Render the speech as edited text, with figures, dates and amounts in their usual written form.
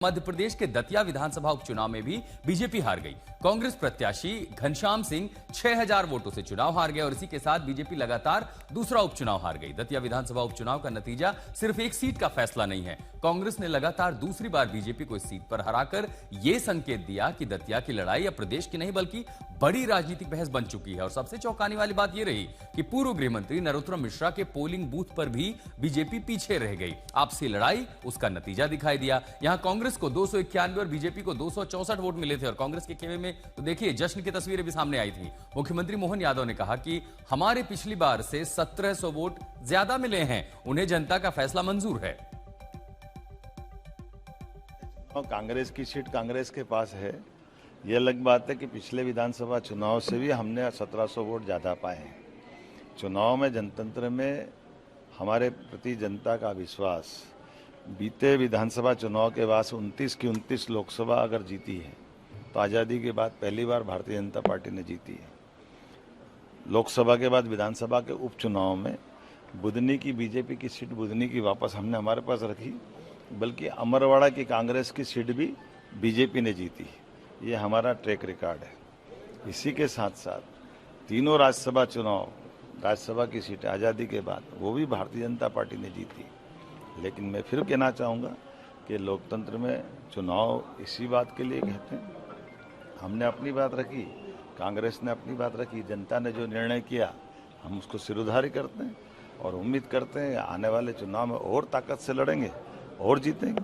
मध्य प्रदेश के दतिया विधानसभा उपचुनाव में भी बीजेपी हार गई। कांग्रेस प्रत्याशी घनश्याम सिंह 6000 वोटों से चुनाव हार गए और इसी के साथ बीजेपी लगातार दूसरा उपचुनाव हार गई। दतिया विधानसभा उपचुनाव का नतीजा सिर्फ एक सीट का फैसला नहीं है। कांग्रेस ने लगातार दूसरी बार बीजेपी को इस सीट पर हराकर यह संकेत दिया कि दतिया की लड़ाई अब प्रदेश की नहीं बल्कि बड़ी राजनीतिक बहस बन चुकी है। और सबसे चौंकाने वाली बात यह रही कि पूर्व गृह मंत्री नरोत्तम मिश्रा के पोलिंग बूथ पर भी बीजेपी पीछे रह गई। आपसी लड़ाई उसका नतीजा दिखाई दिया। यहां कांग्रेस को 291 और बीजेपी को 264 वोट मिले थे और कांग्रेस के खेमे में तो देखिए जश्न की तस्वीरें भी सामने आई थी। मुख्यमंत्री मोहन यादव ने कहा कि हमारे पिछली बार से 1700 वोट ज्यादा मिले हैं, उन्हें जनता का फैसला मंजूर है। कांग्रेस की सीट कांग्रेस के पास है। यह अलग बात है कि पिछले विधानसभा चुनाव से भी हमने 1700 वोट ज़्यादा पाए हैं। चुनाव में जनतंत्र में हमारे प्रति जनता का विश्वास, बीते विधानसभा चुनाव के बाद 29 की 29 लोकसभा अगर जीती है तो आज़ादी के बाद पहली बार भारतीय जनता पार्टी ने जीती है। लोकसभा के बाद विधानसभा के उपचुनाव में बुधनी की बीजेपी की सीट बुधनी की वापस हमने हमारे पास रखी, बल्कि अमरवाड़ा की कांग्रेस की सीट भी बीजेपी ने जीती। ये हमारा ट्रैक रिकॉर्ड है। इसी के साथ साथ तीनों राज्यसभा की सीटें आज़ादी के बाद वो भी भारतीय जनता पार्टी ने जीती। लेकिन मैं फिर कहना चाहूँगा कि लोकतंत्र में चुनाव इसी बात के लिए कहते हैं। हमने अपनी बात रखी, कांग्रेस ने अपनी बात रखी, जनता ने जो निर्णय किया हम उसको सिरोधारी करते हैं और उम्मीद करते हैं आने वाले चुनाव में और ताकत से लड़ेंगे और जीतेंगे।